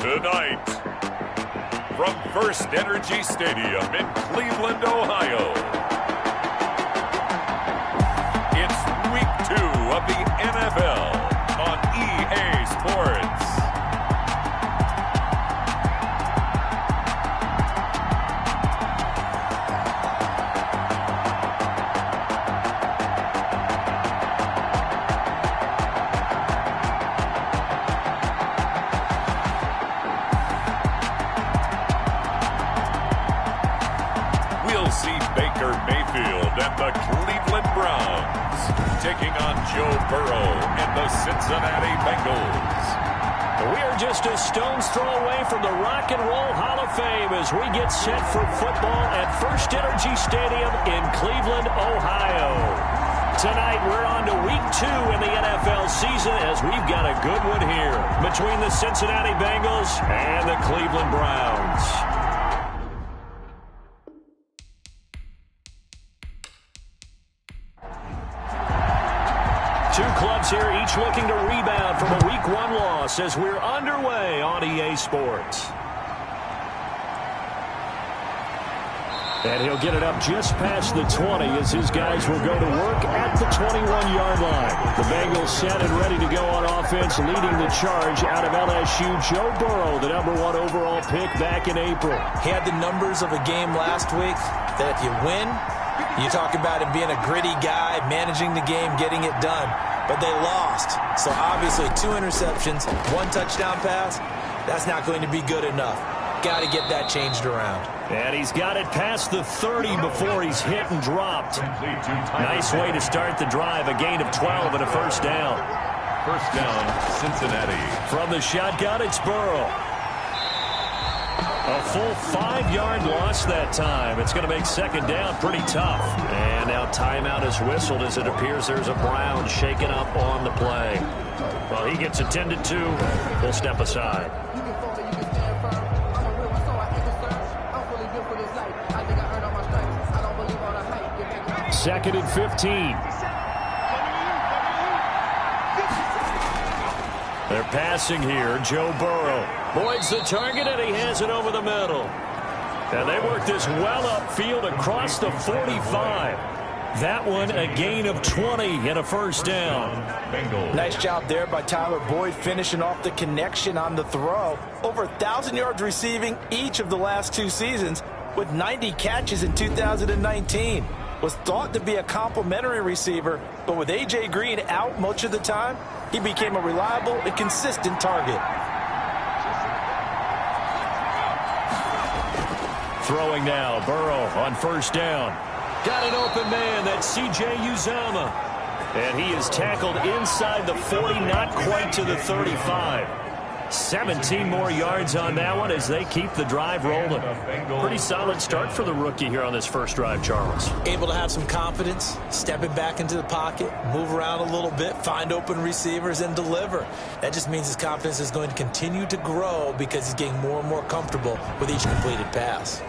Tonight, from First Energy Stadium in Cleveland, Ohio, it's Week 2 of the NFL on EA Sports. And the Cleveland Browns taking on Joe Burrow and the Cincinnati Bengals. We are just a stone's throw away from the Rock and Roll Hall of Fame as we get set for football at First Energy Stadium in Cleveland, Ohio. Tonight we're on to Week 2 in the NFL season as we've got a good one here between the Cincinnati Bengals and the Cleveland Browns. Two clubs here, each looking to rebound from a Week 1 loss as we're underway on EA Sports. And he'll get it up just past the 20 as his guys will go to work at the 21-yard line. The Bengals set and ready to go on offense, leading the charge out of LSU. Joe Burrow, the #1 overall pick back in April. He had the numbers of a game last week that if you win, you talk about him being a gritty guy, managing the game, getting it done. But they lost. So obviously 2 interceptions, 1 touchdown pass, that's not going to be good enough. Got to get that changed around. And he's got it past the 30 before he's hit and dropped. Nice way to start the drive. A gain of 12 and a first down. First down, Cincinnati. From the shotgun, it's Burrow. A full 5-yard loss that time. It's going to make second down pretty tough. And now timeout is whistled as it appears there's a Brown shaken up on the play. Well, he gets attended to. We'll step aside. Second and 15. They're passing here. Joe Burrow avoids the target, and he has it over the middle. And they work this well upfield across the 45. That one a gain of 20 and a first down. Nice job there by Tyler Boyd finishing off the connection on the throw. Over 1,000 yards receiving each of the last 2 seasons with 90 catches in 2019. Was thought to be a complimentary receiver, but with A.J. Green out much of the time, he became a reliable and consistent target. Throwing now, Burrow on first down. Got an open man, that's C.J. Uzomah. And he is tackled inside the 40, not quite to the 35. 17 more yards on that one as they keep the drive rolling. Pretty solid start for the rookie here on this first drive, Charles. Able to have some confidence, stepping back into the pocket, move around a little bit, find open receivers, and deliver. That just means his confidence is going to continue to grow because he's getting more and more comfortable with each completed pass.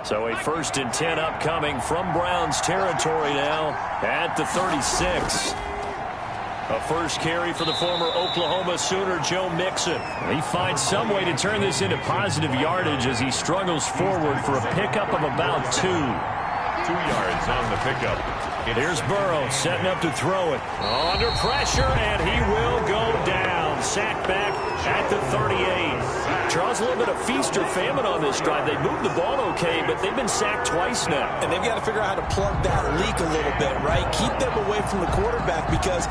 So a 1st and 10 upcoming from Browns territory now at the 36. A first carry for the former Oklahoma Sooner, Joe Mixon. He finds some way to turn this into positive yardage as he struggles forward for a pickup of about 2. 2 yards on the pickup. Here's Burrow setting up to throw it. Under pressure, and he will go down. Sacked back at the 38. Charles, a little bit of feast or famine on this drive. They moved the ball okay, but they've been sacked twice now. And they've got to figure out how to plug that leak a little bit, right? Keep them away from the quarterback because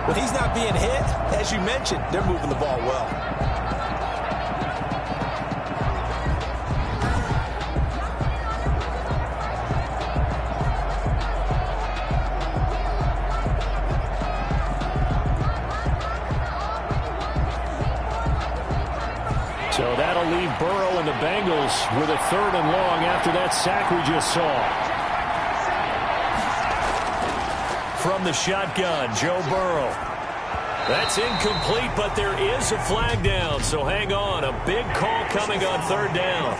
when he's not being hit, as you mentioned, they're moving the ball well. So that'll leave Burrow and the Bengals with a 3rd and long after that sack we just saw. From the shotgun, Joe Burrow. That's incomplete, but there is a flag down, so hang on. A big call coming on 3rd down.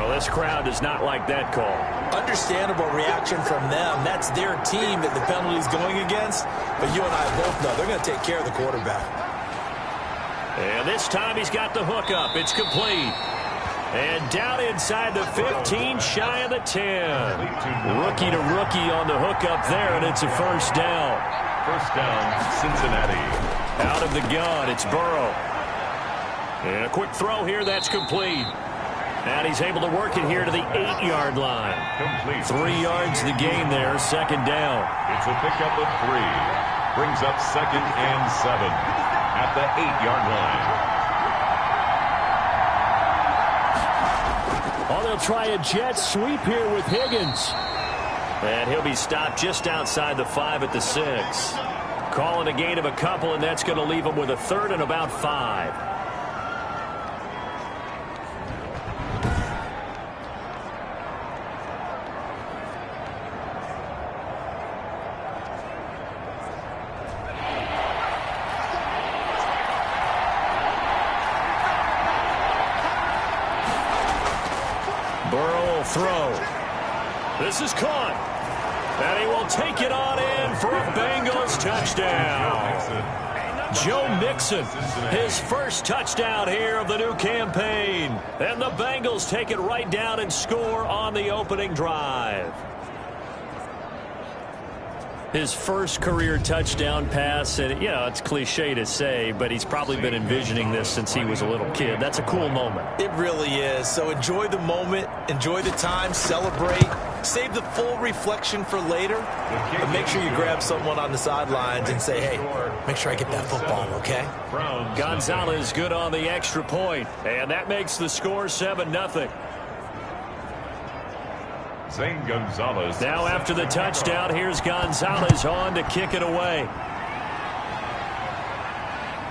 Well, this crowd does not like that call. Understandable reaction from them. That's their team that the penalty's going against. But you and I both know they're going to take care of the quarterback. And this time he's got the hook up. It's complete. And down inside the 15, shy of the 10. Rookie to rookie on the hookup there, and it's a first down. First down, Cincinnati. Out of the gun, it's Burrow. And a quick throw here, that's complete. And he's able to work it here to the 8-yard line. Complete. 3 yards the gain there, second down. It's a pickup of 3. Brings up 2nd and 7 at the 8-yard line. Oh, they'll try a jet sweep here with Higgins. And he'll be stopped just outside the 5 at the 6. Calling a gain of a couple, and that's going to leave him with a 3rd and about 5. Burrow will throw. This is caught. And he will take it on in for a Bengals touchdown. Joe Mixon, his first touchdown here of the new campaign. And the Bengals take it right down and score on the opening drive. His first career touchdown pass, and you know, it's cliche to say, but he's probably been envisioning this since he was a little kid. That's a cool moment. It really is. So enjoy the moment, enjoy the time, celebrate, save the full reflection for later, but make sure you grab someone on the sidelines and say, hey, make sure I get that football, okay? Gonzalez good on the extra point, and that makes the score 7-0. Zane Gonzalez. Now after the touchdown, here's Gonzalez on to kick it away.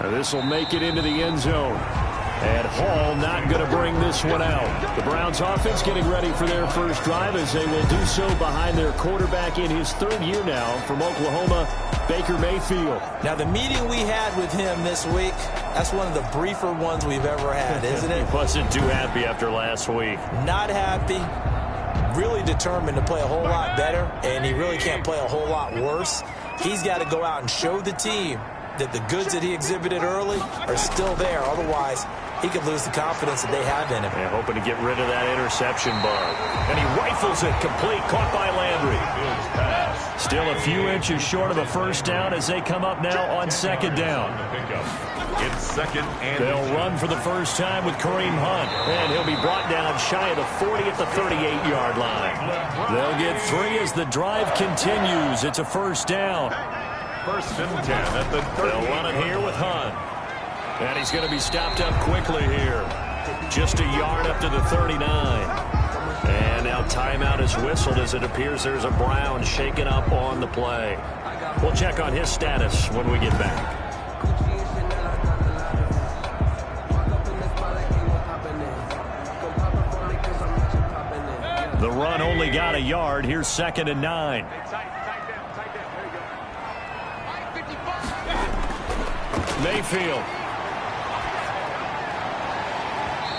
This will make it into the end zone. And Hall not going to bring this one out. The Browns offense getting ready for their first drive as they will do so behind their quarterback in his 3rd year now from Oklahoma, Baker Mayfield. Now the meeting we had with him this week, that's one of the briefer ones we've ever had, isn't it? He wasn't too happy after last week. Not happy. Really determined to play a whole lot better, and he really can't play a whole lot worse. He's got to go out and show the team that the goods that he exhibited early are still there. Otherwise, he could lose the confidence that they have in him. Yeah, hoping to get rid of that interception bug. And he rifles it complete, caught by Landry. Still a few inches short of a first down as they come up now on 2nd down. It's 2nd and they'll run for the first time with Kareem Hunt. And he'll be brought down shy of the 40 at the 38-yard line. They'll get 3 as the drive continues. It's a first down. 1st and 10 at the 30. They'll run it here with Hunt. And he's going to be stopped up quickly here. Just a yard up to the 39. And now timeout is whistled as it appears there's a Brown shaken up on the play. We'll check on his status when we get back. The run only got a yard. Here's 2nd and 9. Mayfield.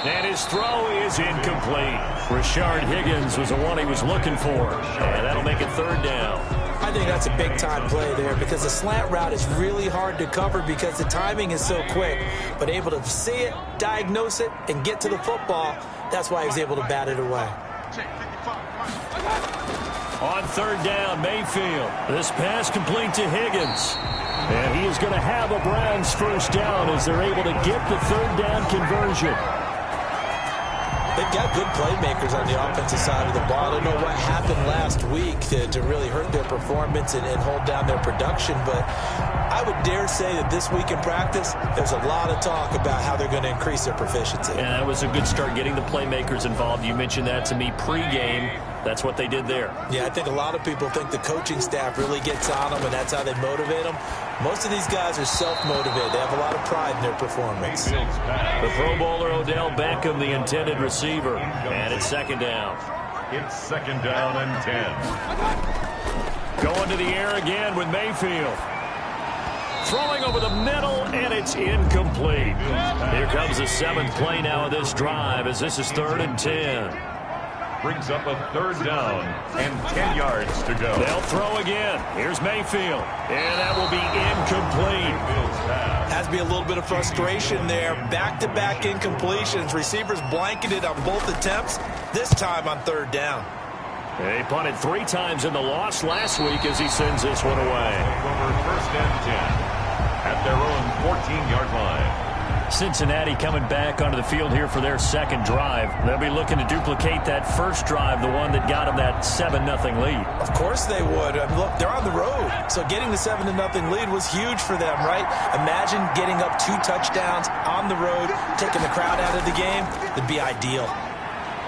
And his throw is incomplete. Rashard Higgins was the one he was looking for. And that'll make it 3rd down. I think that's a big-time play there because the slant route is really hard to cover because the timing is so quick. But able to see it, diagnose it, and get to the football, that's why he was able to bat it away. On 3rd down, Mayfield. This pass complete to Higgins. And he is going to have a Browns first down as they're able to get the 3rd down conversion. They've got good playmakers on the offensive side of the ball. I don't know what happened last week to really hurt their performance and hold down their production, but I would dare say that this week in practice, there's a lot of talk about how they're going to increase their proficiency. Yeah, that was a good start getting the playmakers involved. You mentioned that to me pregame. That's what they did there. Yeah, I think a lot of people think the coaching staff really gets on them, and that's how they motivate them. Most of these guys are self-motivated. They have a lot of pride in their performance. The Pro Bowler Odell Beckham, the intended receiver. And it's 2nd down. It's 2nd down and 10. Going to the air again with Mayfield. Throwing over the middle, and it's incomplete. Here comes the 7th play now of this drive as this is 3rd and 10. brings up a 3rd down and 10 yards to go. They'll throw again. Here's Mayfield. And that will be incomplete. Has to be a little bit of frustration there. Back-to-back incompletions. Receivers blanketed on both attempts, this time on 3rd down. They punted 3 times in the loss last week as he sends this one away. Over 1st and 10 at their own 14-yard line. Cincinnati coming back onto the field here for their 2nd drive. They'll be looking to duplicate that first drive, the one that got them that 7-0 lead. Of course they would. I mean, look, they're on the road, so getting the 7-0 lead was huge for them, right? Imagine getting up 2 touchdowns on the road, taking the crowd out of the game. It'd be ideal.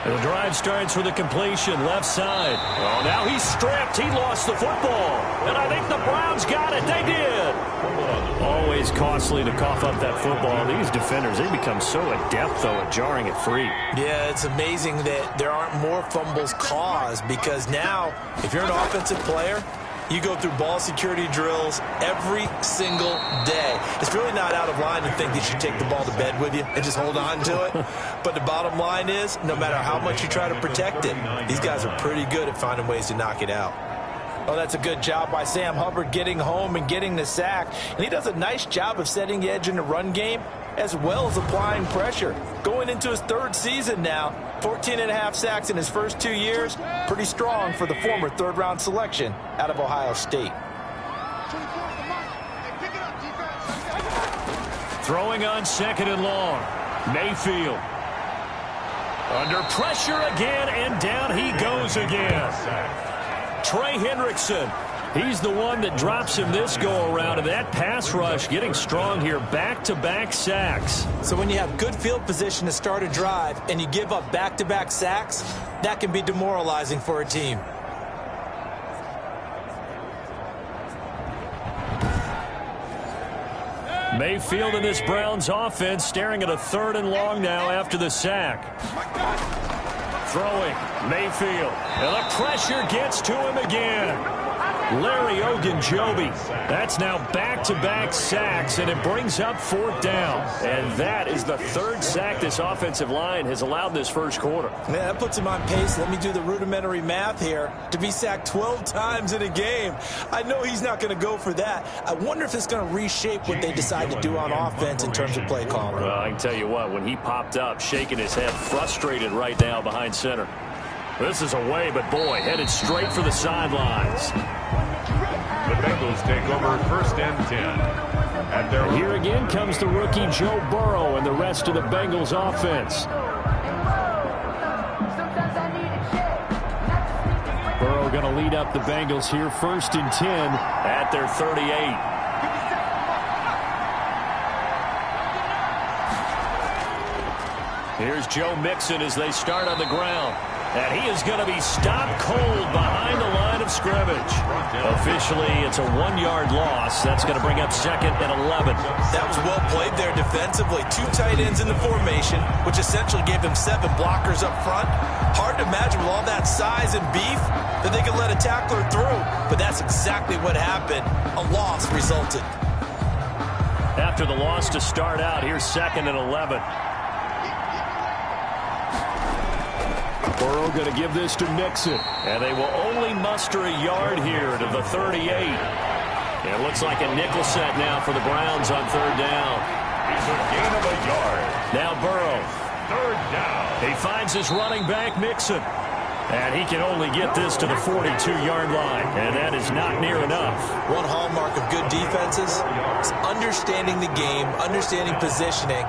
And the drive starts with a completion, left side. Oh, now he's stripped. He lost the football. And I think the Browns got it. They did. Always costly to cough up that football. These defenders, they become so adept, though, at jarring it free. Yeah, it's amazing that there aren't more fumbles caused, because now, if you're an offensive player, you go through ball security drills every single day. It's really not out of line to think that you take the ball to bed with you and just hold on to it. But the bottom line is, no matter how much you try to protect it, these guys are pretty good at finding ways to knock it out. Oh, that's a good job by Sam Hubbard getting home and getting the sack. And he does a nice job of setting the edge in the run game, as well as applying pressure. Going into his 3rd season now, 14.5 sacks in his first 2 years. Pretty strong for the former 3rd-round selection out of Ohio State. Throwing on 2nd and long. Mayfield. Under pressure again, and down he goes again. Trey Hendrickson. He's the one that drops him this go-around, and that pass rush getting strong here. Back-to-back sacks. So when you have good field position to start a drive and you give up back-to-back sacks, that can be demoralizing for a team. Mayfield in this Browns offense staring at a 3rd and long now after the sack. Throwing, Mayfield. And the pressure gets to him again. Larry Ogunjobi. That's now back-to-back sacks, and it brings up 4th down. And that is the 3rd sack this offensive line has allowed this first quarter. Yeah, that puts him on pace. Let me do the rudimentary math here. To be sacked 12 times in a game, I know he's not going to go for that. I wonder if it's going to reshape what they decide to do on offense in terms of play calling. Well, I can tell you what, when he popped up, shaking his head, frustrated right now behind center. This is away, but boy, headed straight for the sidelines. The Bengals take over 1st and 10. And here again comes the rookie Joe Burrow and the rest of the Bengals offense. Burrow going to lead up the Bengals here 1st and 10 at their 38. Here's Joe Mixon as they start on the ground. And he is going to be stopped cold behind the line of scrimmage. Officially, it's a 1-yard loss. That's going to bring up 2nd and 11. That was well played there defensively. 2 tight ends in the formation, which essentially gave them 7 blockers up front. Hard to imagine with all that size and beef that they could let a tackler through. But that's exactly what happened. A loss resulted. After the loss to start out, here's 2nd and 11. Burrow going to give this to Mixon. And they will only muster a yard here to the 38. And it looks like a nickel set now for the Browns on 3rd down. It's a gain of a yard. Now Burrow. 3rd down. He finds his running back, Mixon. And he can only get this to the 42-yard line. And that is not near enough. One hallmark of good defenses is understanding the game, understanding positioning,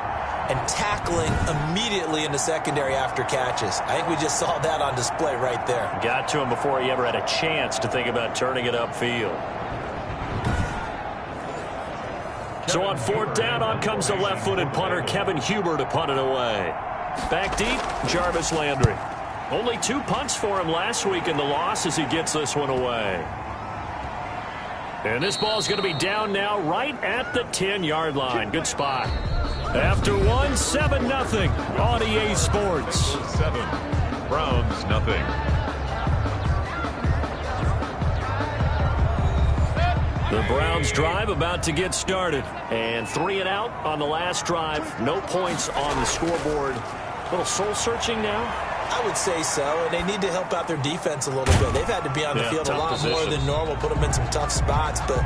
and tackling immediately in the secondary after catches. I think we just saw that on display right there. Got to him before he ever had a chance to think about turning it upfield. So on 4th down, on comes the left-footed punter, Kevin Huber, to punt it away. Back deep, Jarvis Landry. Only 2 punts for him last week in the loss as he gets this one away. And this ball's going to be down now right at the 10-yard line. Good spot. After 1, 7-0 on EA Sports. 7, Browns nothing. The Browns drive about to get started. And 3 and out on the last drive. No points on the scoreboard. A little soul-searching now. I would say so, and they need to help out their defense a little bit. They've had to be on the field a lot more than normal, put them in some tough spots. But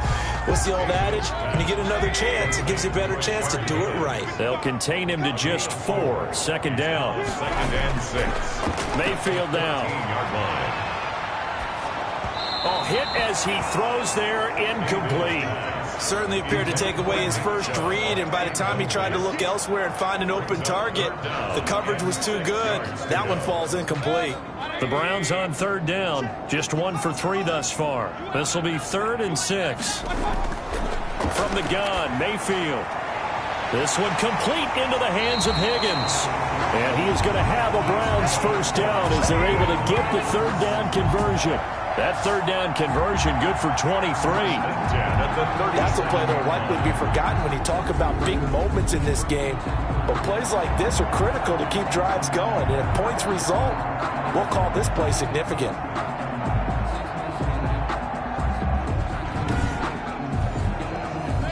what's the old adage? When you get another chance, it gives you a better chance to do it right. They'll contain him to just 4. Second down. Second and 6. Mayfield down. 15-yard line. Oh, hit as he throws there, incomplete. Certainly appeared to take away his first read, and by the time he tried to look elsewhere and find an open target, the coverage was too good. That one falls incomplete. The Browns on third down, just 1 for 3 thus far. This will be 3rd and 6. From the gun, Mayfield. This one complete into the hands of Higgins. And he is going to have a Browns first down as they're able to get the third down conversion. That third down conversion good for 23. That's a play that will likely be forgotten when you talk about big moments in this game. But plays like this are critical to keep drives going. And if points result, we'll call this play significant.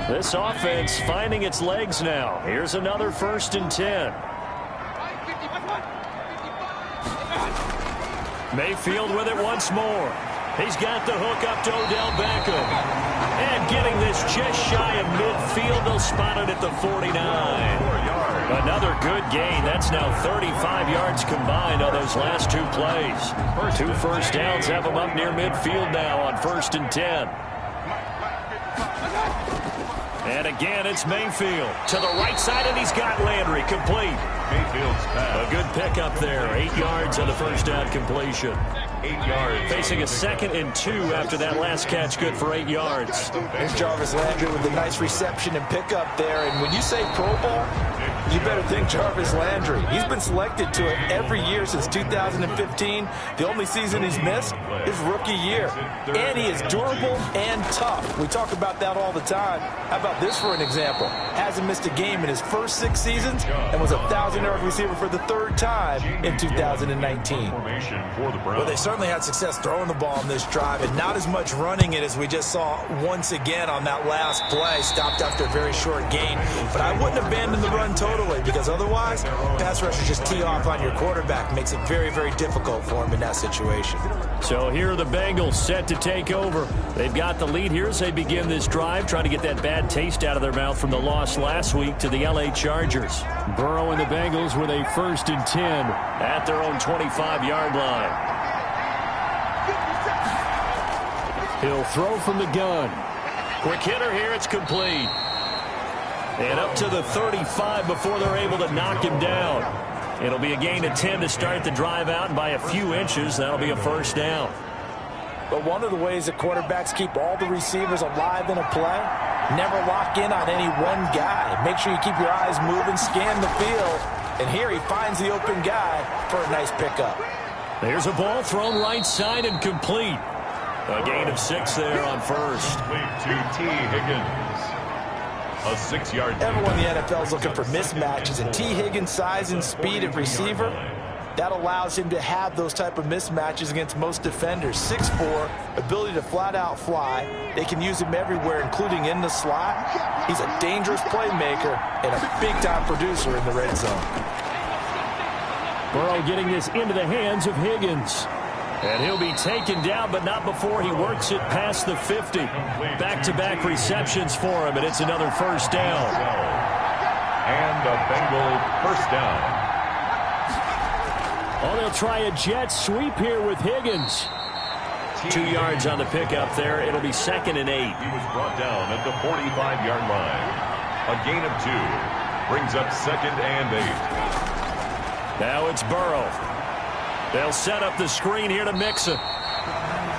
This offense finding its legs now. Here's another 1st and 10. Mayfield with it once more. He's got the hook up to Odell Beckham. And getting this just shy of midfield. They'll spot it at the 49. Another good gain. That's now 35 yards combined on those last 2 plays. 2 first downs have them up near midfield now on 1st and 10. And again, it's Mayfield to the right side, and he's got Landry complete. Mayfield's pass. A good pickup there. 8 yards on the first down completion. 8 yards. Facing a 2nd and 2 after that last catch, good for 8 yards. Here's Jarvis Landry with a nice reception and pickup there. And when you say Pro Bowl, you better think Jarvis Landry. He's been selected to it every year since 2015. The only season he's missed is rookie year. And he is durable and tough. We talk about that all the time. How about this for an example? Hasn't missed a game in his first 6 seasons and was a 1,000-yard receiver for the 3rd time in 2019. Well, they certainly had success throwing the ball on this drive and not as much running it as we just saw once again on that last play. Stopped after a very short gain. But I wouldn't abandon the run totally, because otherwise, pass rushers just tee off on your quarterback. Makes it very, very difficult for him in that situation. So here are the Bengals set to take over. They've got the lead here as they begin this drive, trying to get that bad taste out of their mouth from the loss last week to the L.A. Chargers. Burrow and the Bengals with a 1st and 10 at their own 25-yard line. He'll throw from the gun. Quick hitter here, it's complete. And up to the 35 before they're able to knock him down. It'll be a gain of 10 to start the drive out, and by a few inches, that'll be a first down. But one of the ways that quarterbacks keep all the receivers alive in a play, never lock in on any one guy. Make sure you keep your eyes moving, scan the field, and here he finds the open guy for a nice pickup. There's a ball thrown right side and complete. A gain of 6 there on first. To T. Higgins. A 6-yard. Everyone in the NFL is looking for mismatches, and T. Higgins' size and speed at receiver, that allows him to have those type of mismatches against most defenders. 6'4", ability to flat-out fly. They can use him everywhere, including in the slot. He's a dangerous playmaker and a big-time producer in the red zone. Burrow getting this into the hands of Higgins. And he'll be taken down, but not before he works it past the 50. Back-to-back receptions for him, and it's another first down. And a Bengal first down. Oh, they'll try a jet sweep here with Higgins. 2 yards on the pickup there. It'll be 2nd and 8. He was brought down at the 45-yard line. A gain of 2. Brings up 2nd and 8. Now it's Burrow. They'll set up the screen here to Mixon.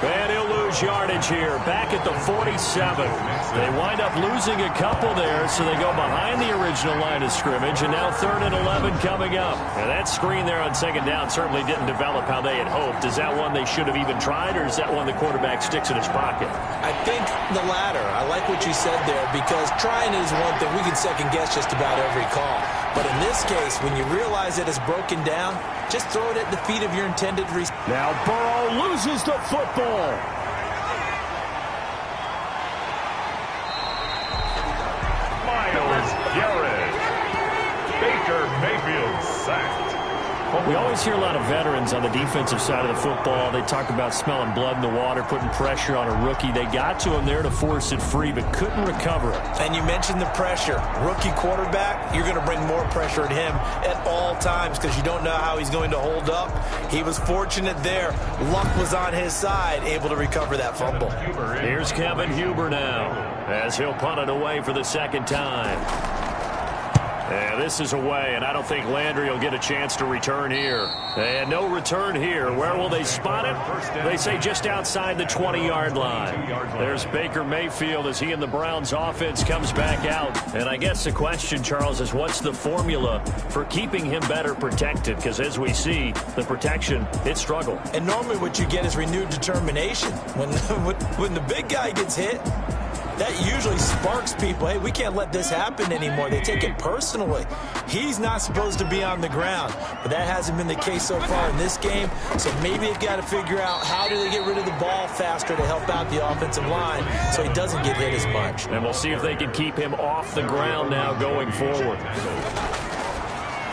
And he'll lose yardage here, back at the 47. They wind up losing a couple there, so they go behind the original line of scrimmage, and now 3rd and 11 coming up. And that screen there on 2nd down certainly didn't develop how they had hoped. Is that one they should have even tried, or is that one the quarterback sticks in his pocket? I think the latter. I like what you said there, because trying is one thing. We can second-guess just about every call. But in this case, when you realize that it's broken down, just throw it at the feet of your intended receiver. Now Burrow loses the football. Myles Garrett. Baker Mayfield sacked. We always hear a lot of veterans on the defensive side of the football. They talk about smelling blood in the water, putting pressure on a rookie. They got to him there to force it free, but couldn't recover it. And you mentioned the pressure. Rookie quarterback, you're going to bring more pressure at him at all times because you don't know how he's going to hold up. He was fortunate there. Luck was on his side, able to recover that fumble. Here's Kevin Huber now as he'll punt it away for the second time. Yeah, this is away, and I don't think Landry will get a chance to return here. And no return here. Where will they spot it? They say just outside the 20-yard line. There's Baker Mayfield as he and the Browns offense comes back out. And I guess the question, Charles, is what's the formula for keeping him better protected? Because as we see, the protection, it struggled. And normally what you get is renewed determination. When the big guy gets hit, that usually sparks people. Hey, we can't let this happen anymore. They take it personally. He's not supposed to be on the ground, but that hasn't been the case so far in this game. So maybe they've got to figure out how do they get rid of the ball faster to help out the offensive line so he doesn't get hit as much. And we'll see if they can keep him off the ground now going forward.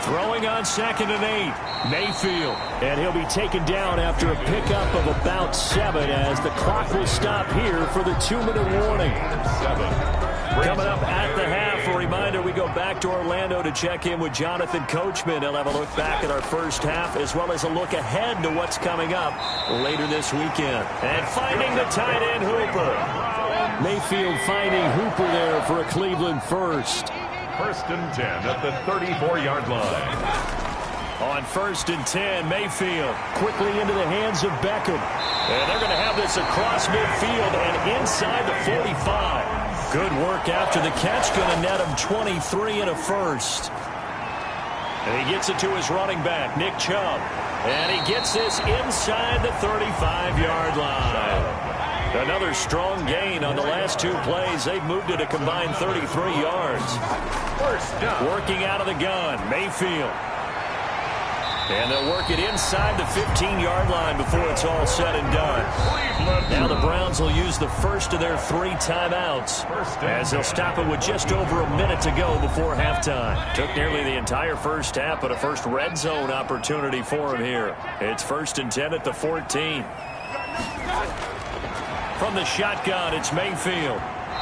Throwing on 2nd and 8, Mayfield. And he'll be taken down after a pickup of about 7 as the clock will stop here for the 2-minute warning. Coming up at the half, a reminder, we go back to Orlando to check in with Jonathan Coachman. He'll have a look back at our first half as well as a look ahead to what's coming up later this weekend. And finding the tight end, Hooper. Mayfield finding Hooper there for a Cleveland first. 1st and 10 at the 34-yard line. On 1st and 10, Mayfield quickly into the hands of Beckham. And they're going to have this across midfield and inside the 45. Good work after the catch. Going to net him 23 and a first. And he gets it to his running back, Nick Chubb. And he gets this inside the 35-yard line. Another strong gain on the last 2 plays. They've moved it a combined 33 yards. First down. Working out of the gun, Mayfield. And they'll work it inside the 15-yard line before it's all said and done. Now the Browns will use the first of their 3 timeouts as they'll stop it with just over a minute to go before halftime. Took nearly the entire first half, but a first red zone opportunity for him here. It's 1st and 10 at the 14. From the shotgun, it's Mayfield.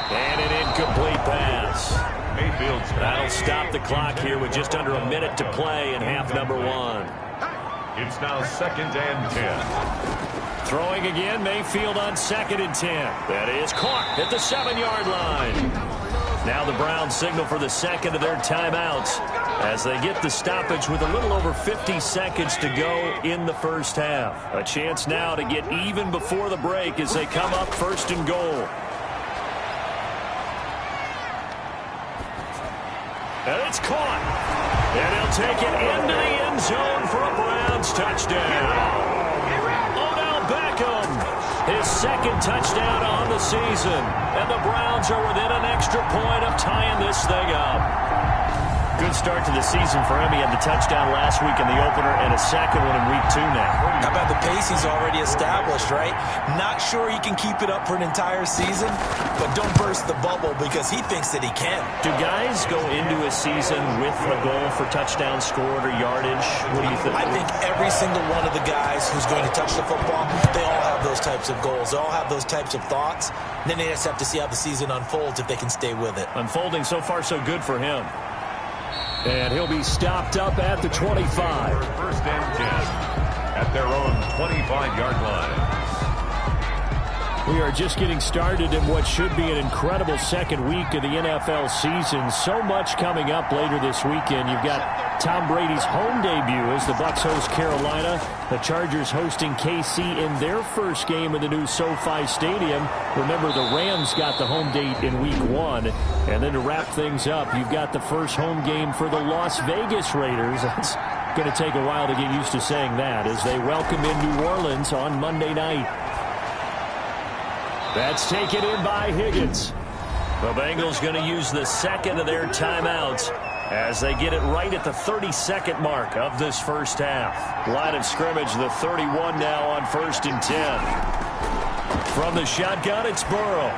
And an incomplete pass. Mayfield's That'll stop the clock here with just under a minute to play in half number 1. It's now 2nd and 10. Throwing again, Mayfield on 2nd and 10. That is caught at the 7-yard line. Now the Browns signal for the second of their timeouts as they get the stoppage with a little over 50 seconds to go in the first half. A chance now to get even before the break as they come up 1st and goal. And it's caught. And he'll take it into the end zone for a Browns touchdown. Odell Beckham, his 2nd touchdown on the season. And the Browns are within an extra point of tying this thing up. Good start to the season for him. He had the touchdown last week in the opener and a second one in week 2 now. How about the pace he's already established, right? Not sure he can keep it up for an entire season, but don't burst the bubble because he thinks that he can. Do guys go into a season with a goal for touchdowns scored or yardage? What do you think? I think every single one of the guys who's going to touch the football, they all have those types of goals. They all have those types of thoughts. Then they just have to see how the season unfolds if they can stay with it. Unfolding so far so good for him. And he'll be stopped up at the 25. 1st and 10 at their own 25-yard line. We are just getting started in what should be an incredible second week of the NFL season. So much coming up later this weekend. You've got Tom Brady's home debut as the Bucs host Carolina. The Chargers hosting KC in their first game in the new SoFi Stadium. Remember, the Rams got the home date in week 1. And then to wrap things up, you've got the first home game for the Las Vegas Raiders. That's going to take a while to get used to saying that as they welcome in New Orleans on Monday night. That's taken in by Higgins. The Bengals going to use the second of their timeouts as they get it right at the 32nd mark of this first half. Line of scrimmage, the 31 now on 1st and 10. From the shotgun, it's Burrow.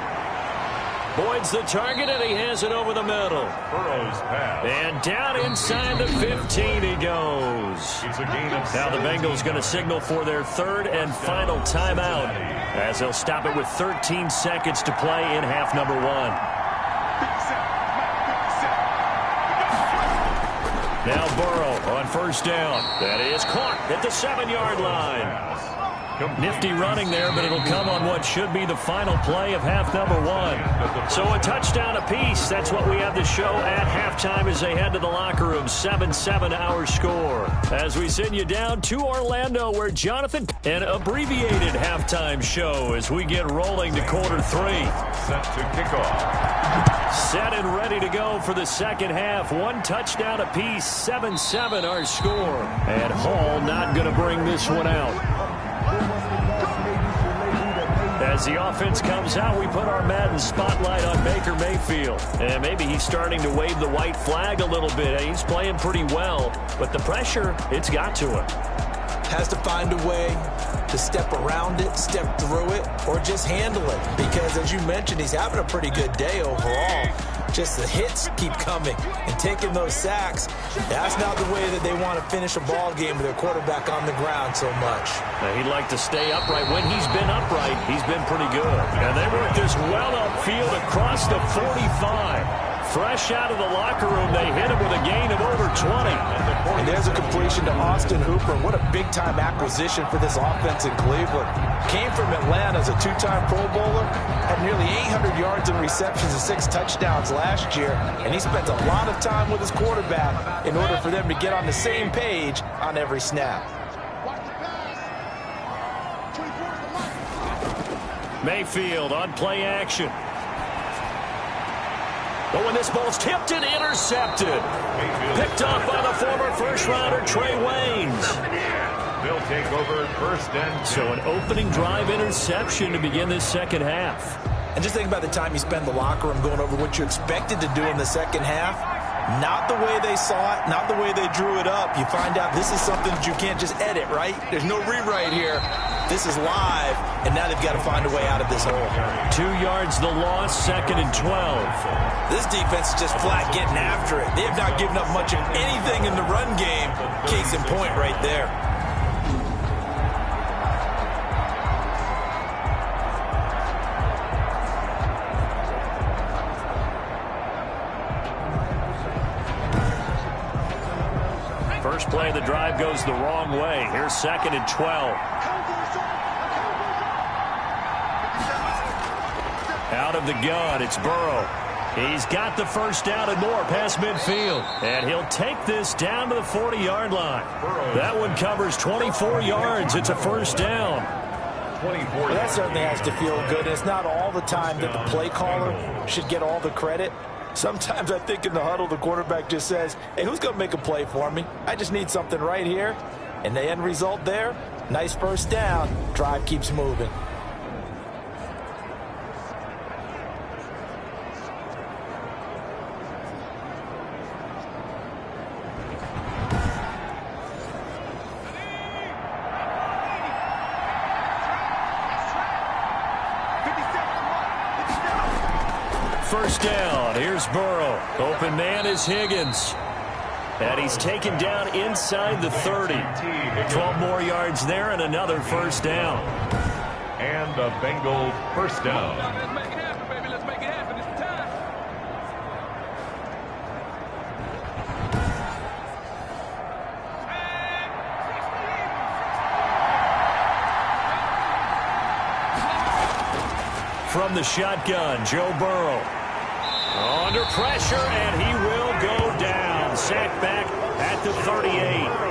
Boyd's the target, and he has it over the middle. Burrow's pass. And down inside the 15 he goes. It's a gain of Now the Bengals going to signal for their third and final timeout, as they'll stop it with 13 seconds to play in half number 1. Now Burrow on first down. That is caught at the 7-yard line. Nifty running there, but it'll come on what should be the final play of half number 1. So a touchdown apiece. That's what we have to show at halftime as they head to the locker room. 7-7 our score. As we send you down to Orlando, where Jonathan, an abbreviated halftime show as we get rolling to quarter 3. Set to kickoff. Set and ready to go for the second half. 1 touchdown apiece. 7-7 our score. And Hall not going to bring this one out. As the offense comes out, we put our Madden spotlight on Baker Mayfield. And maybe he's starting to wave the white flag a little bit. He's playing pretty well, but the pressure, it's got to him. Has to find a way to step around it, step through it, or just handle it. Because as you mentioned, he's having a pretty good day overall. Just the hits keep coming and taking those sacks. That's not the way that they want to finish a ball game with their quarterback on the ground so much. Now, he'd like to stay upright. When he's been upright, he's been pretty good. And they work this well upfield across the 45. Fresh out of the locker room, they hit him with a gain of over 20. And there's a completion to Austin Hooper. What a big-time acquisition for this offense in Cleveland. Came from Atlanta as a 2-time Pro Bowler, had nearly 800 yards in receptions and 6 touchdowns last year, and he spent a lot of time with his quarterback in order for them to get on the same page on every snap. Mayfield on play action. But when this ball's tipped and intercepted. Picked off by the former first-rounder Trey Waynes. They'll take over first and 2. So an opening drive interception to begin this second half. And just think about the time you spend in the locker room going over what you expected to do in the second half. Not the way they saw it, not the way they drew it up. You find out this is something that you can't just edit, right? There's no rewrite here. This is live, and now they've got to find a way out of this hole. 2 yards the loss, 2nd and 12. This defense is just flat getting after it. They have not given up much of anything in the run game. Case in point right there. First play of the drive goes the wrong way. Here's 2nd and 12. Out of the gun, it's Burrow. He's got the first down and more past midfield. And he'll take this down to the 40-yard line. That one covers 24 yards. It's a first down. 24. Well, that certainly has to feel good. It's not all the time that the play caller should get all the credit. Sometimes I think in the huddle, the quarterback just says, hey, who's going to make a play for me? I just need something right here. And the end result there, nice first down. Drive keeps moving. First down. Here's Burrow. Open man is Higgins. And he's taken down inside the 30. 12 more yards there and another first down. And a Bengal first down. Let's make it happen, baby. Let's make it happen. It's time. From the shotgun, Joe Burrow. Under pressure, and he will go down. Sack back at the 38.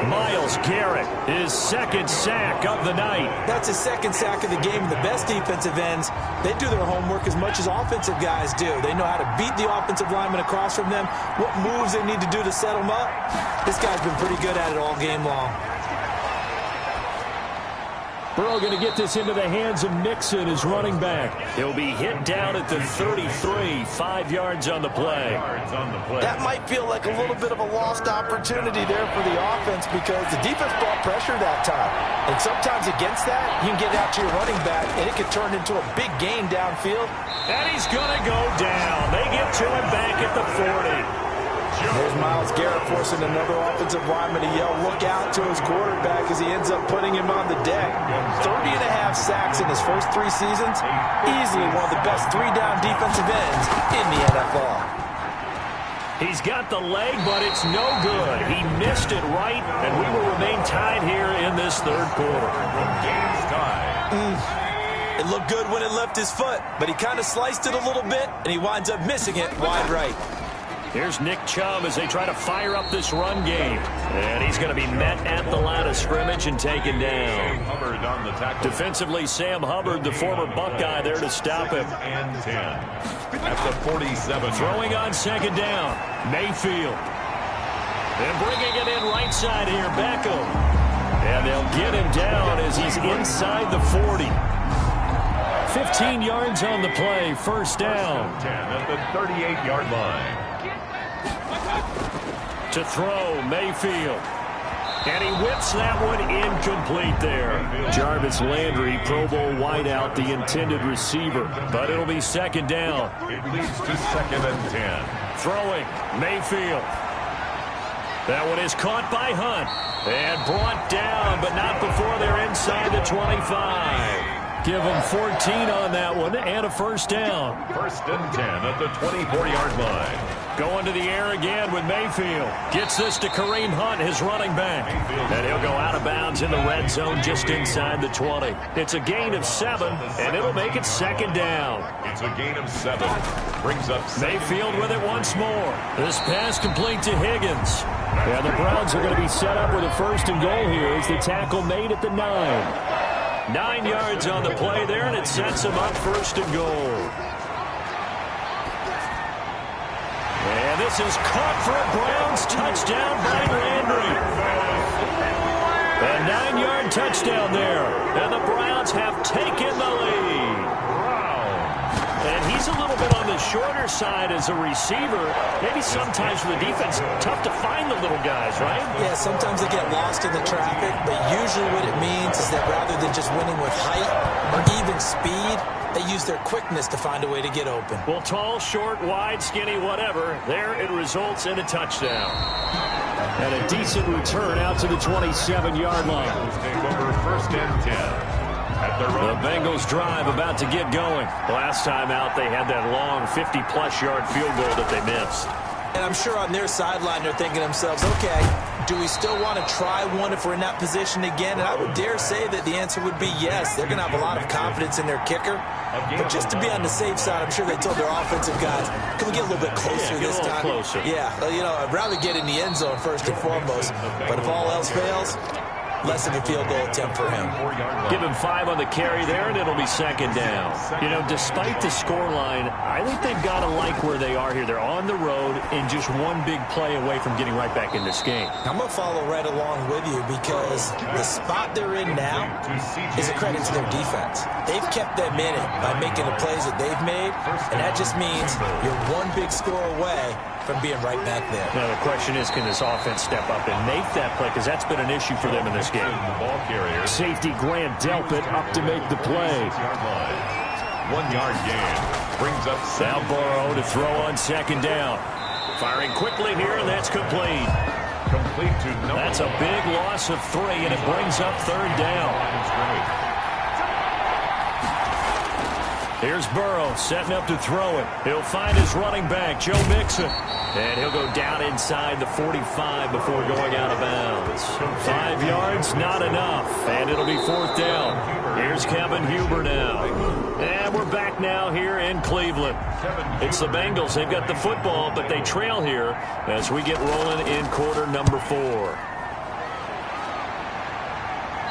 Myles Garrett, his 2nd sack of the night. That's his 2nd sack of the game. The best defensive ends, they do their homework as much as offensive guys do. They know how to beat the offensive lineman across from them, what moves they need to do to set them up. This guy's been pretty good at it all game long. Burrow going to get this into the hands of Mixon as running back. He'll be hit down at the 33, 5 yards on the play. That might feel like a little bit of a lost opportunity there for the offense because the defense brought pressure that time. And sometimes against that, you can get out to your running back, and it could turn into a big gain downfield. And he's going to go down. They get to him back at the 40. There's Myles Garrett forcing another offensive lineman to yell, look out to his quarterback as he ends up putting him on the deck. 30.5 sacks in his first 3 seasons. Easily one of the best 3-down defensive ends in the NFL. He's got the leg, but it's no good. He missed it right, and we will remain tied here in this third quarter. Game's tied. It looked good when it left his foot, but he kind of sliced it a little bit, and he winds up missing it wide right. Here's Nick Chubb as they try to fire up this run game. And he's going to be met at the line of scrimmage and taken down. Hubbard on the tackle. Defensively, Sam Hubbard, the former Buckeye, there to stop him. And 10. At the 47. Throwing on second down, Mayfield. And bringing it in right side here, Beckham. And they'll get him down as he's inside the 40. 15 yards on the play, first down. 10 at the 38-yard line. To throw, Mayfield. And he whips that one incomplete there. Jarvis Landry, Pro Bowl wideout, the intended receiver. But it'll be second down. It leads to 2nd and 10. Throwing, Mayfield. That one is caught by Hunt. And brought down, but not before they're inside the 25. Give him 14 on that one and a first down. 1st and 10 at the 24-yard line. Going to the air again with Mayfield. Gets this to Kareem Hunt, his running back. And he'll go out of bounds in the red zone just inside the 20. It's a gain of 7, and it'll make it second down. It's a gain of 7. Brings up Mayfield with it once more. This pass complete to Higgins. And the Browns are going to be set up with a 1st and goal here as the tackle made at the 9. 9 yards on the play there, and it sets them up 1st and goal. And this is caught for a Browns touchdown by Landry. A 9-yard touchdown there, and the Browns have taken the lead. And he's a little bit on the shorter side as a receiver. Maybe sometimes for the defense, tough to find the little guys, right? Yeah, sometimes they get lost in the traffic, but usually what it means is that rather than just winning with height or even speed, they use their quickness to find a way to get open. Well, tall, short, wide, skinny, whatever, there it results in a touchdown. And a decent return out to the 27-yard line. Take over 1st and 10. The Bengals drive about to get going. Last time out, they had that long 50-plus yard field goal that they missed. And I'm sure on their sideline, they're thinking to themselves, okay, do we still want to try one if we're in that position again? And I would dare say that the answer would be yes. They're going to have a lot of confidence in their kicker. But just to be on the safe side, I'm sure they told their offensive guys, can we get a little bit closer this time? Closer. Yeah, you know, I'd rather get in the end zone first and foremost. But if all else fails, less of a field goal attempt for him. Give him 5 on the carry there, and it'll be second down. You know, despite the scoreline, I think they've got to like where they are here. They're on the road and just one big play away from getting right back in this game. I'm going to follow right along with you because the spot they're in now is a credit to their defense. They've kept them in it by making the plays that they've made, and that just means you're one big score away from being right back there. Now, the question is, can this offense step up and make that play? Because that's been an issue for them in this game. Safety Grant Delpit up to make the play. 1 yard gain. Brings up Now Burrow to throw on second down. Firing quickly here, and that's complete. Complete to no. That's a big loss of 3, and it brings up 3rd down. Here's Burrow setting up to throw it. He'll find his running back, Joe Mixon. And he'll go down inside the 45 before going out of bounds. 5 yards, not enough. And it'll be 4th down. Here's Kevin Huber now. And we're back now here in Cleveland. It's the Bengals. They've got the football, but they trail here as we get rolling in quarter number 4.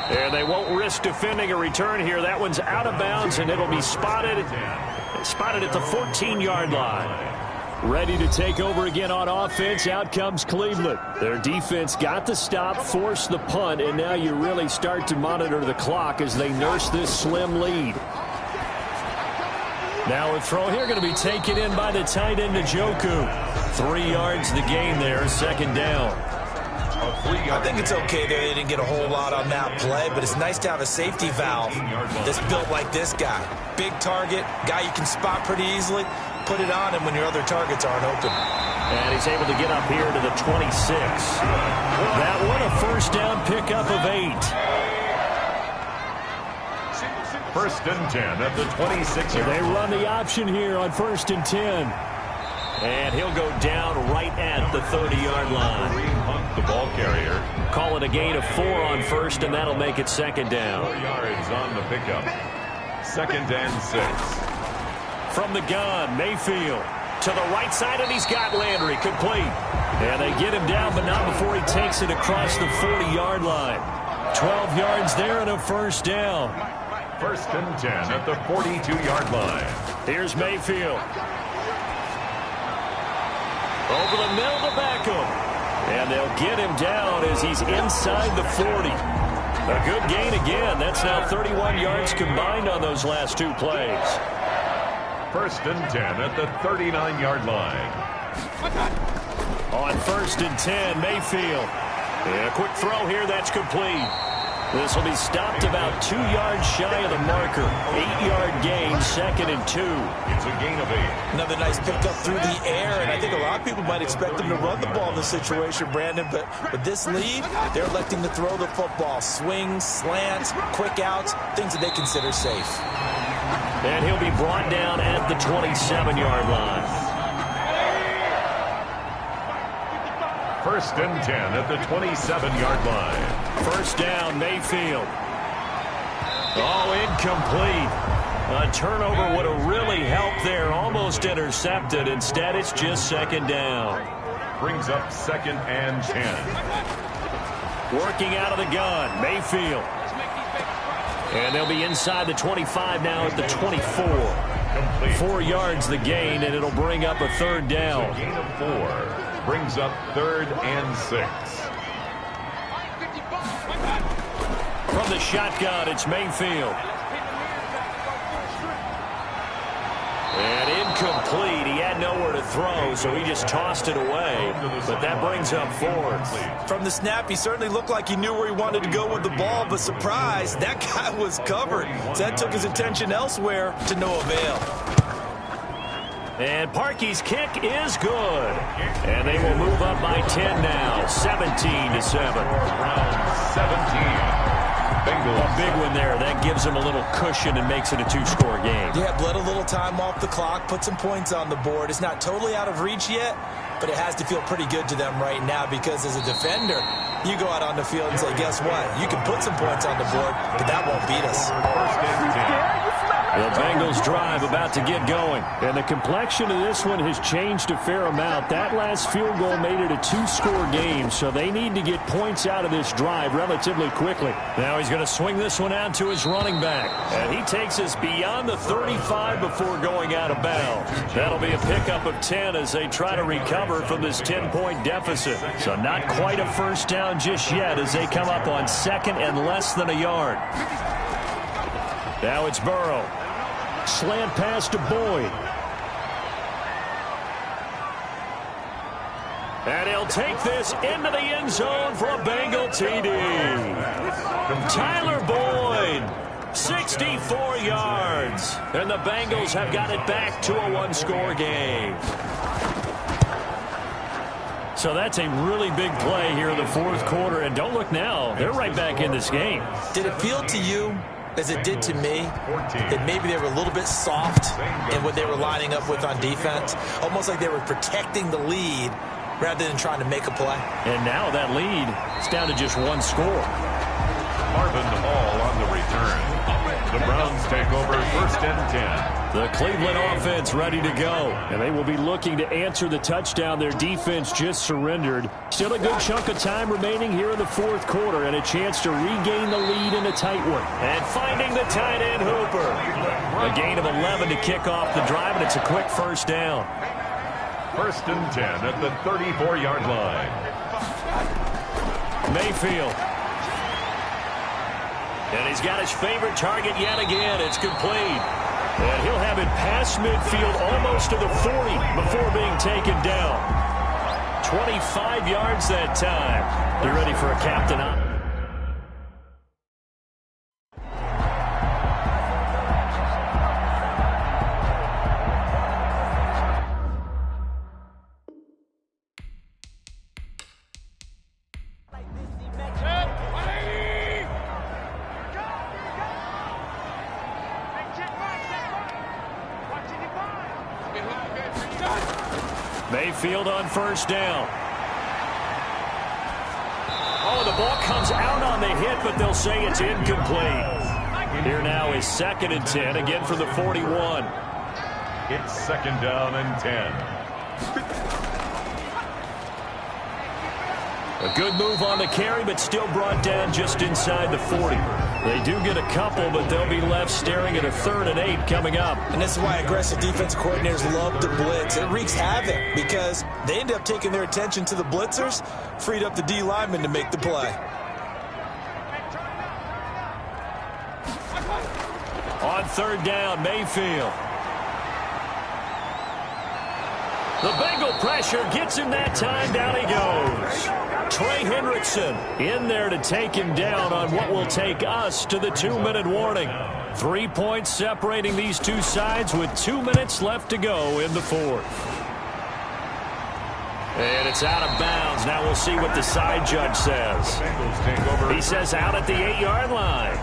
And they won't risk defending a return here. That one's out of bounds, and it'll be spotted at the 14-yard line. Ready to take over again on offense. Out comes Cleveland. Their defense got the stop, forced the punt, and now you really start to monitor the clock as they nurse this slim lead. Now a throw here going to be taken in by the tight end Njoku. 3 yards the gain there, second down. I think it's okay that they didn't get a whole lot on that play, but it's nice to have a safety valve that's built like this guy. Big target, guy you can spot pretty easily. Put it on him when your other targets aren't open. And he's able to get up here to the 26. That one a first down pickup of 8. First and 10 at the 26. So they run the option here on first and 10. And he'll go down right at the 30-yard line. Hunt, the ball carrier. Call it a gain of 4 on first, and that'll make it second down. 4 yards on the pickup. Second and 6. From the gun, Mayfield to the right side, and he's got Landry complete. And they get him down, but not before he takes it across the 40-yard line. 12 yards there and a first down. First and 10 at the 42-yard line. Here's Mayfield. Over the middle to Beckham. And they'll get him down as he's inside the 40. A good gain again. That's now 31 yards combined on those last 2 plays. First and 10 at the 39-yard line. On first and 10, Mayfield. And a quick throw here, that's complete. This will be stopped about 2 yards shy of the marker. 8-yard gain, second and 2. It's a gain of 8. Another nice pickup through the air, and I think a lot of people might expect them to run the ball in this situation, Brandon, but with this lead, they're electing to throw the football. Swings, slants, quick outs, things that they consider safe. And he'll be brought down at the 27-yard line. First and 10 at the 27-yard line. First down, Mayfield. Oh, incomplete. A turnover would have really helped there. Almost intercepted. Instead, it's just second down. Brings up second and 10. Working out of the gun, Mayfield. And they'll be inside the 25 now at the 24. Complete. 4 yards the gain, and it'll bring up a third down. A gain of 4. Brings up third and 6. From the shotgun, it's Mayfield. And incomplete. He had nowhere to throw, so he just tossed it away. But that brings up 4th. From the snap, he certainly looked like he knew where he wanted to go with the ball, but surprise, that guy was covered. So that took his attention elsewhere to no avail. And Parkey's kick is good. And they will move up by 10 now, 17-7. 17. Bengals. A big one there. That gives them a little cushion and makes it a 2-score game. Yeah, bled a little time off the clock, put some points on the board. It's not totally out of reach yet, but it has to feel pretty good to them right now because as a defender, you go out on the field and say, guess what? You can put some points on the board, but that won't beat us. First and 10. The Bengals drive about to get going. And the complexion of this one has changed a fair amount. That last field goal made it a 2-score game, so they need to get points out of this drive relatively quickly. Now he's going to swing this one out to his running back. And he takes us beyond the 35 before going out of bounds. That'll be a pickup of 10 as they try to recover from this 10-point deficit. So not quite a first down just yet as they come up on second and less than a yard. Now it's Burrow. Slant pass to Boyd. And he'll take this into the end zone for a Bengal TD. Tyler Boyd, 64 yards. And the Bengals have got it back to a 1-score game. So that's a really big play here in the 4th quarter. And don't look now, they're right back in this game. Did it feel to you, as it did to me, that maybe they were a little bit soft in what they were lining up with on defense? Almost like they were protecting the lead rather than trying to make a play. And now that lead is down to just 1 score. Marvin Hall on the return. The Browns take over first and 10. The Cleveland offense ready to go. And they will be looking to answer the touchdown their defense just surrendered. Still a good chunk of time remaining here in the 4th quarter and a chance to regain the lead in a tight one. And finding the tight end Hooper. A gain of 11 to kick off the drive, and it's a quick first down. First and 10 at the 34-yard line. Mayfield. And he's got his favorite target yet again. It's complete. And he'll have it past midfield almost to the 40 before being taken down. 25 yards that time. They're ready for a captain up. Mayfield on first down. Oh, the ball comes out on the hit, but they'll say it's incomplete. Here now is 2nd and 10, again from the 41. It's 2nd down and 10. A good move on the carry, but still brought down just inside the 40. They do get a couple, but they'll be left staring at a 3rd and 8 coming up. And this is why aggressive defense coordinators love to blitz. It wreaks havoc because they end up taking their attention to the blitzers, freed up the D lineman to make the play. On 3rd down, Mayfield. The Bengal pressure gets him that time. Down he goes. Trey Hendrickson in there to take him down on what will take us to the 2-minute warning. 3 points separating these two sides with 2 minutes left to go in the 4th. And it's out of bounds. Now we'll see what the side judge says. He says out at the 8-yard line.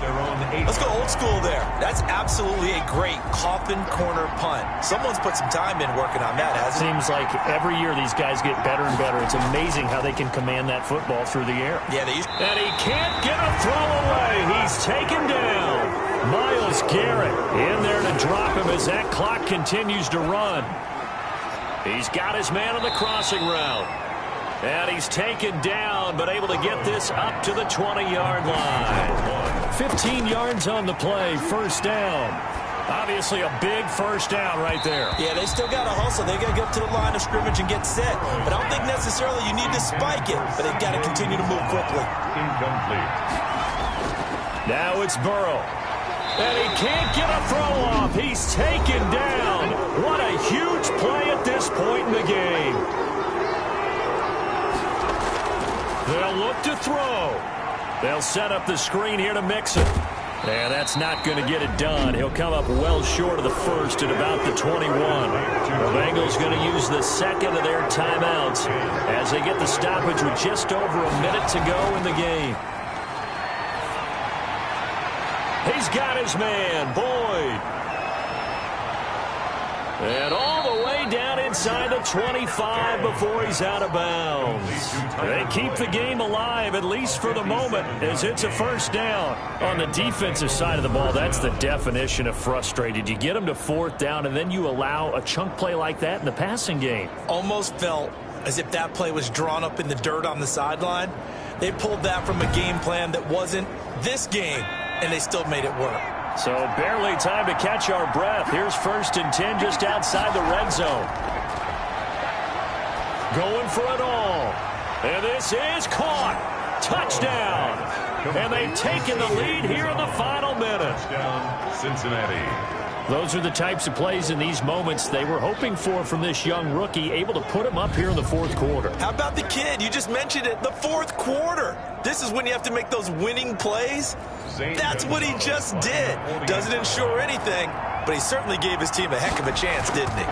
Let's go old school there. That's absolutely a great coffin corner punt. Someone's put some time in working on that, hasn't it? Seems like every year these guys get better and better. It's amazing how they can command that football through the air. Yeah, they used. And he can't get a throw away. He's taken down. Myles Garrett in there to drop him as that clock continues to run. He's got his man on the crossing route. And he's taken down, but able to get this up to the 20-yard line. 15 yards on the play, 1st down. Obviously a big 1st down right there. Yeah, they still got to hustle. They got to get up to the line of scrimmage and get set. But I don't think necessarily you need to spike it, but they've got to continue to move quickly. Incomplete. Now it's Burrow. And he can't get a throw off. He's taken down. What a huge play at this point in the game. They'll look to throw. They'll set up the screen here to mix it. And that's not going to get it done. He'll come up well short of the 1st at about the 21. The Bengals going to use the 2nd of their timeouts as they get the stoppage with just over a minute to go in the game. He's got his man, Boyd. And all the way down inside the 25 before he's out of bounds. They keep the game alive, at least for the moment, as it's a 1st down. On the defensive side of the ball, that's the definition of frustrated. You get them to 4th down, and then you allow a chunk play like that in the passing game. Almost felt as if that play was drawn up in the dirt on the sideline. They pulled that from a game plan that wasn't this game, and they still made it work. So barely time to catch our breath. Here's 1st and 10 just outside the red zone. Going for it all. And this is caught. Touchdown. And they've taken the lead here in the final minute. Touchdown, Cincinnati. Those are the types of plays in these moments they were hoping for from this young rookie, able to put him up here in the 4th quarter. How about the kid? You just mentioned it, the 4th quarter. This is when you have to make those winning plays. That's what he just did. Doesn't ensure anything, but he certainly gave his team a heck of a chance, didn't he?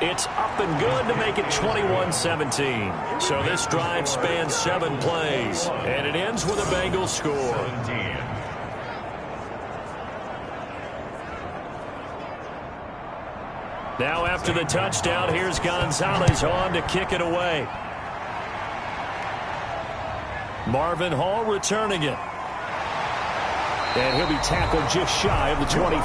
It's up and good to make it 21-17. So this drive spans 7 plays, and it ends with a Bengals score. 17. Now after the touchdown, here's Gonzalez on to kick it away. Marvin Hall returning it. And he'll be tackled just shy of the 25.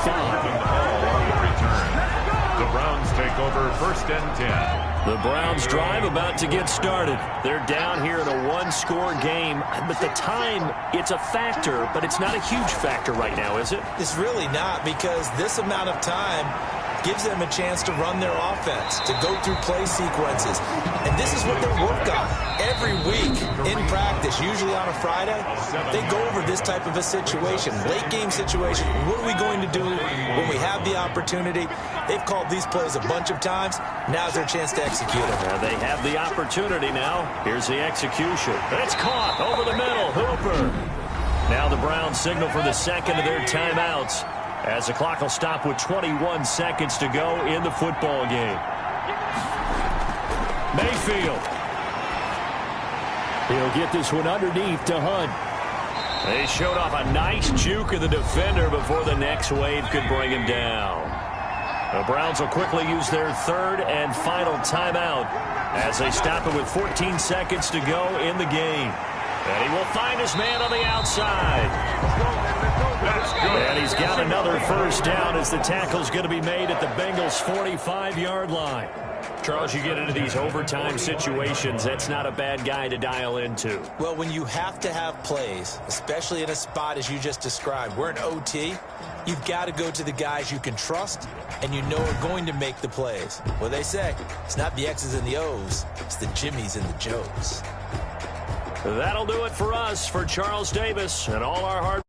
The Browns take over 1st and 10. The Browns drive about to get started. They're down here in a 1-score game. But the time, it's a factor, but it's not a huge factor right now, is it? It's really not, because this amount of time, gives them a chance to run their offense, to go through play sequences. And this is what they work on every week in practice, usually on a Friday. They go over this type of a situation, late game situation. What are we going to do when we have the opportunity? They've called these plays a bunch of times. Now's their chance to execute them. They have the opportunity now. Here's the execution. It's caught over the middle. Hooper. Now the Browns signal for the second of their timeouts, as the clock will stop with 21 seconds to go in the football game. Mayfield. He'll get this one underneath to Hunt. They showed off a nice juke of the defender before the next wave could bring him down. The Browns will quickly use their third and final timeout as they stop it with 14 seconds to go in the game. And he will find his man on the outside. And he's got another first down as the tackle's going to be made at the Bengals' 45-yard line. Charles, you get into these overtime situations, that's not a bad guy to dial into. Well, when you have to have plays, especially in a spot as you just described, we're in OT, you've got to go to the guys you can trust and you know are going to make the plays. Well, they say it's not the X's and the O's, it's the Jimmies and the Joes. That'll do it for us. For Charles Davis and all our hard